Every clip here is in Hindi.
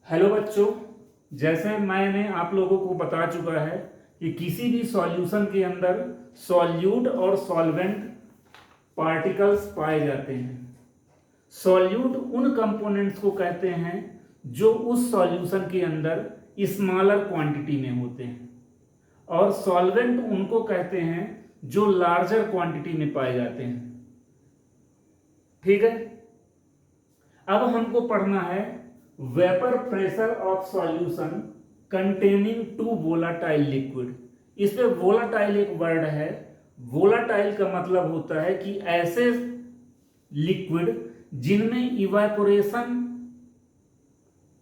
हेलो बच्चों, जैसे मैंने आप लोगों को बता चुका है कि किसी भी सॉल्यूशन के अंदर सॉल्यूट और सॉल्वेंट पार्टिकल्स पाए जाते हैं। सॉल्यूट उन कंपोनेंट्स को कहते हैं जो उस सॉल्यूशन के अंदर स्मॉलर क्वांटिटी में होते हैं, और सॉल्वेंट उनको कहते हैं जो लार्जर क्वांटिटी में पाए जाते हैं। ठीक है, अब हमको पढ़ना है vapour pressure of solution containing two volatile liquid. इस पे वोलाटाइल एक वर्ड है। वोलाटाइल का मतलब होता है कि ऐसे लिक्विड जिनमें इवापोरेशन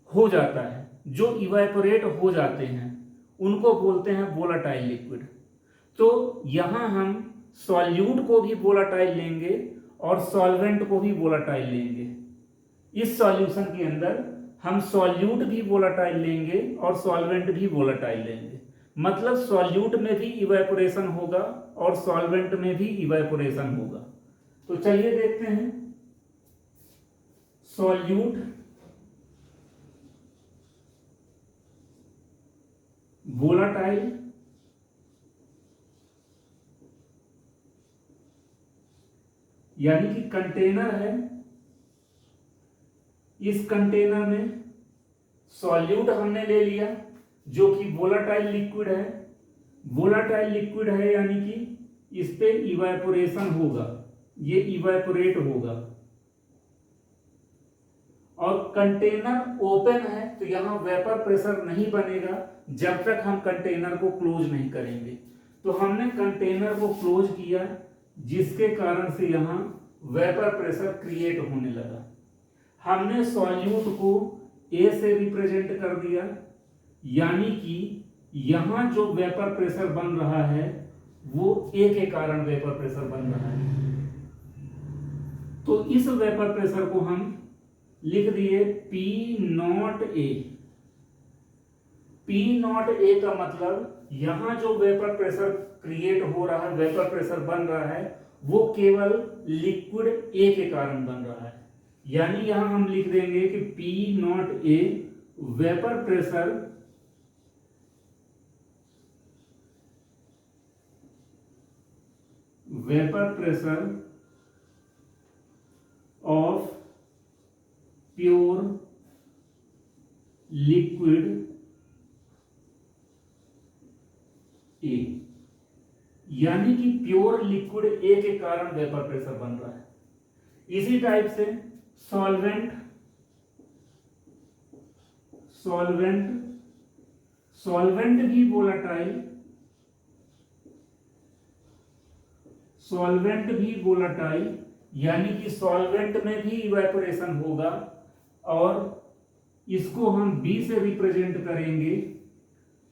हो जाता है, जो इवापोरेट हो जाते हैं, उनको बोलते हैं वोलाटाइल लिक्विड। तो यहां हम सॉल्यूट को भी वोलाटाइल लेंगे और सॉल्वेंट को भी वोलाटाइल लेंगे। इस सॉल्यूशन के अंदर हम सॉल्यूट भी वोलाटाइल लेंगे और सॉल्वेंट भी वोलाटाइल लेंगे। मतलब सॉल्यूट में भी इवेपोरेशन होगा और सॉल्वेंट में भी इवेपोरेशन होगा। तो चलिए देखते हैं। सॉल्यूट वोलाटाइल यानी कि कंटेनर है। इस कंटेनर में सॉल्यूट हमने ले लिया जो कि वोलाटाइल लिक्विड है। वोलाटाइल लिक्विड है यानी कि इस पे इवेपोरेशन होगा, ये इवेपोरेट होगा। और कंटेनर ओपन है तो यहां वेपर प्रेशर नहीं बनेगा जब तक हम कंटेनर को क्लोज नहीं करेंगे। तो हमने कंटेनर को क्लोज किया, जिसके कारण से यहां वेपर प्रेशर क्रिएट होने लगा। हमने सॉल्यूट को ए से रिप्रेजेंट कर दिया, यानी कि यहां जो वेपर प्रेशर बन रहा है वो ए के कारण वेपर प्रेशर बन रहा है। तो इस वेपर प्रेशर को हम लिख दिए P not a. P not a का मतलब यहां जो वेपर प्रेशर क्रिएट हो रहा है, वेपर प्रेशर बन रहा है, वो केवल लिक्विड ए के कारण बन रहा है। यानी यहां हम लिख देंगे कि P not a vapour pressure of pure liquid A, यानी कि प्योर लिक्विड ए के कारण वेपर प्रेशर बन रहा है। इसी टाइप से सॉल्वेंट सॉल्वेंट भी वोलाटाइल, यानी कि सॉल्वेंट में भी इवेपोरेशन होगा, और इसको हम बी से रिप्रेजेंट करेंगे।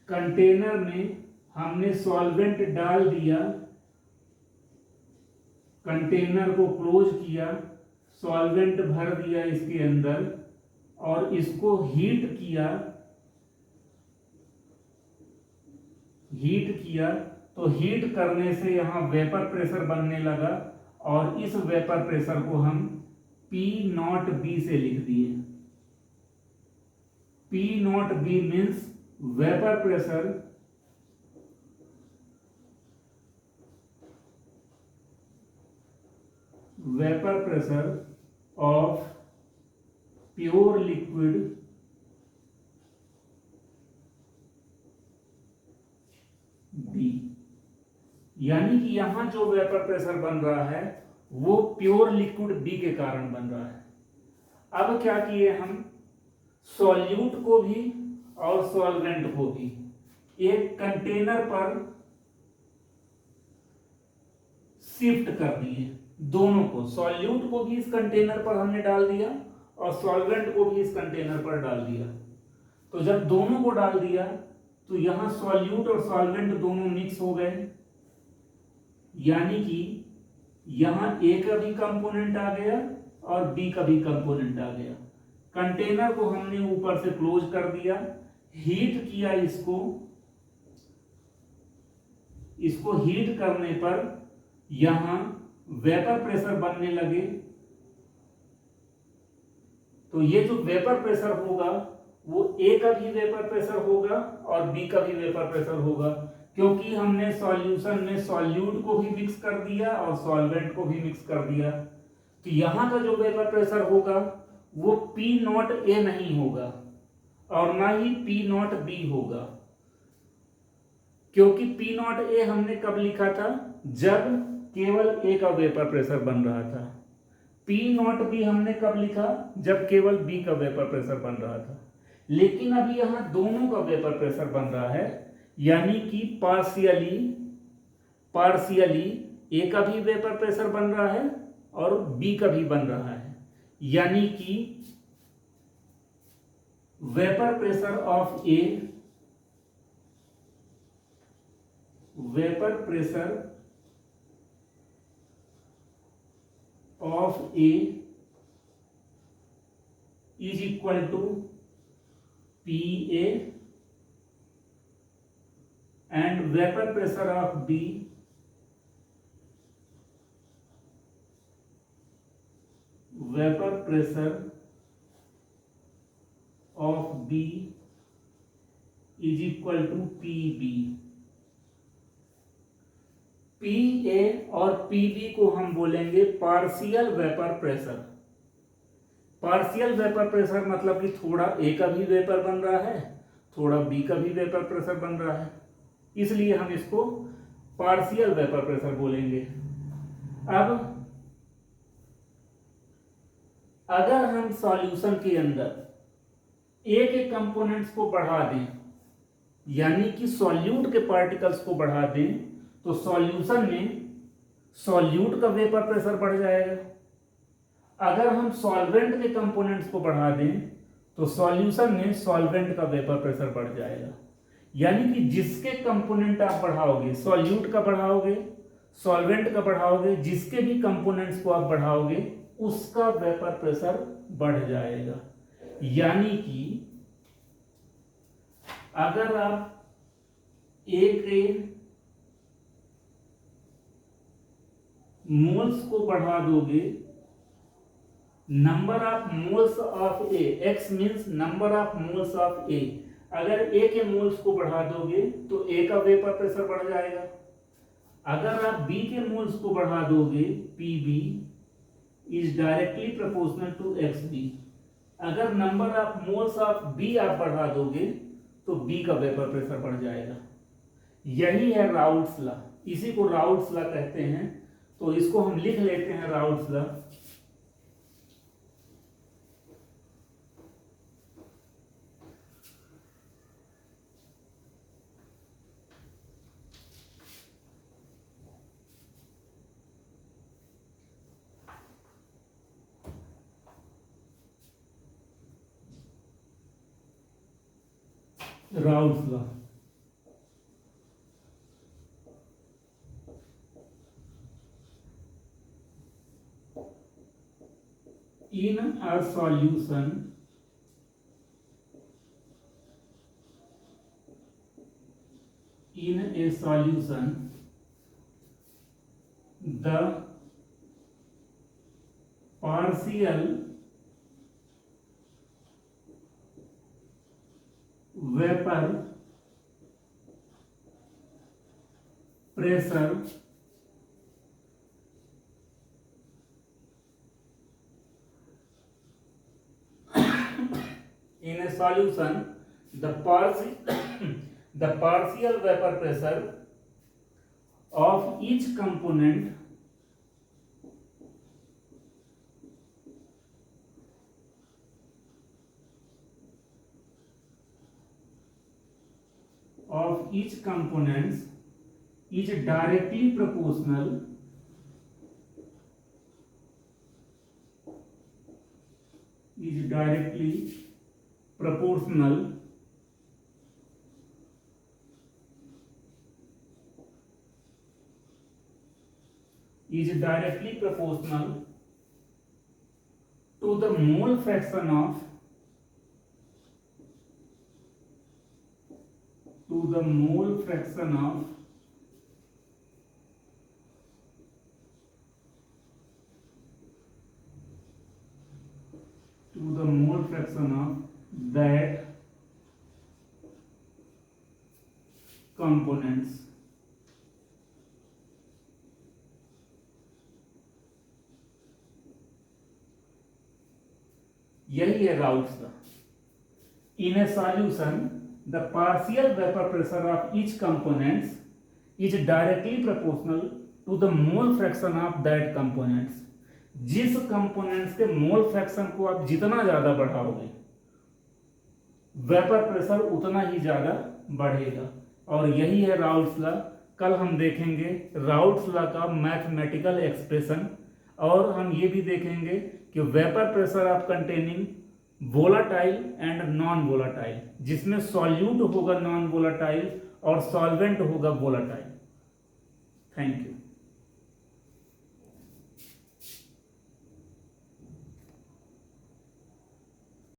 कंटेनर में हमने सॉल्वेंट डाल दिया, कंटेनर को क्लोज किया, सॉल्वेंट भर दिया इसके अंदर और इसको हीट किया। तो हीट करने से यहां वेपर प्रेशर बनने लगा, और इस वेपर प्रेशर को हम पी नॉट बी से लिख दिए। P not B means vapour pressure of pure liquid B, यानी कि यहां जो वेपर प्रेशर बन रहा है वो प्योर लिक्विड बी के कारण बन रहा है। अब क्या किए हम, सॉल्यूट को भी और सॉल्वेंट को भी एक कंटेनर पर शिफ्ट कर दिए। दोनों को, सॉल्यूट को भी इस कंटेनर पर हमने डाल दिया और सॉल्वेंट को भी इस कंटेनर पर डाल दिया। तो जब दोनों को डाल दिया तो यहां सॉल्यूट और सॉल्वेंट दोनों मिक्स हो गए, यानी कि यहां ए का भी कंपोनेंट आ गया और बी का भी कंपोनेंट आ गया। कंटेनर को हमने ऊपर से क्लोज कर दिया, हीट किया इसको हीट करने पर यहां वेपर प्रेशर बनने लगे। तो ये जो वेपर प्रेशर होगा वो ए का भी वेपर प्रेशर होगा और बी का भी वेपर प्रेशर होगा, क्योंकि हमने सॉल्यूशन में सॉल्यूट को भी मिक्स कर दिया और सॉल्वेंट को भी मिक्स कर दिया। तो यहां का जो वेपर प्रेशर होगा वो पी नॉट ए नहीं होगा और ना ही पी नॉट बी होगा, क्योंकि पी नॉट ए हमने कब लिखा था, जब केवल ए का वेपर प्रेशर बन रहा था। पी नॉट बी हमने कब लिखा, जब केवल बी का वेपर प्रेशर बन रहा था। लेकिन अभी यहां दोनों का वेपर प्रेशर बन रहा है, यानी कि पार्शियली ए का भी वेपर प्रेशर बन रहा है और बी का भी बन रहा है, यानी कि vapour pressure of A, vapour pressure of A is equal to P A and vapour pressure of B is equal to P B. P A और पी बी को हम बोलेंगे partial vapour pressure. Partial vapour pressure मतलब कि थोड़ा ए का भी वेपर बन रहा है, थोड़ा बी का भी वेपर प्रेशर बन रहा है, इसलिए हम इसको पार्शियल वेपर प्रेशर बोलेंगे। अब अगर हम सॉल्यूशन के अंदर ए के कंपोनेंट्स को बढ़ा दें, यानी कि सॉल्यूट के पार्टिकल्स को बढ़ा दें, तो सॉल्यूशन में सॉल्यूट का वेपर प्रेशर बढ़ जाएगा। अगर हम सॉल्वेंट के कंपोनेंट्स को बढ़ा दें तो सॉल्यूशन में सॉल्वेंट का वेपर प्रेशर बढ़ जाएगा। यानी कि जिसके कंपोनेंट आप बढ़ाओगे, सॉल्यूट का बढ़ाओगे, सॉल्वेंट का बढ़ाओगे, जिसके भी कंपोनेंट्स को आप बढ़ाओगे उसका वेपर प्रेशर बढ़ जाएगा। यानी कि अगर आप ए के मोल्स को बढ़ा दोगे, number of moles of A, X means number of moles of A, अगर ए के मोल्स को बढ़ा दोगे तो ए का वेपर प्रेशर बढ़ जाएगा। अगर आप बी के मोल्स को बढ़ा दोगे, P B is directly proportional to X B, अगर number of moles of B आप बढ़ा दोगे तो बी का वेपर प्रेशर बढ़ जाएगा। यही है राउट्स लॉ, इसी को राउट्स लॉ कहते हैं। तो इसको हम लिख लेते हैं routes law. Routes law in a solution the partial vapor pressure in a solution the partial vapor pressure of each component is directly proportional to the mole fraction of that components. यही है Raoult's law. In a solution the partial vapour pressure of each components is directly proportional to the mole fraction of that components. जिस कंपोनेंट्स के मोल फ्रैक्शन को आप जितना ज्यादा बढ़ाओगे वेपर प्रेशर उतना ही ज्यादा बढ़ेगा। और यही है राउट्स लॉ। कल हम देखेंगे राउट्स लॉ का मैथमेटिकल एक्सप्रेशन, और हम ये भी देखेंगे कि vapour pressure of containing volatile and non volatile, जिसमें सॉल्यूट होगा नॉन वोलाटाइल और सॉल्वेंट होगा वोलाटाइल। Thank you.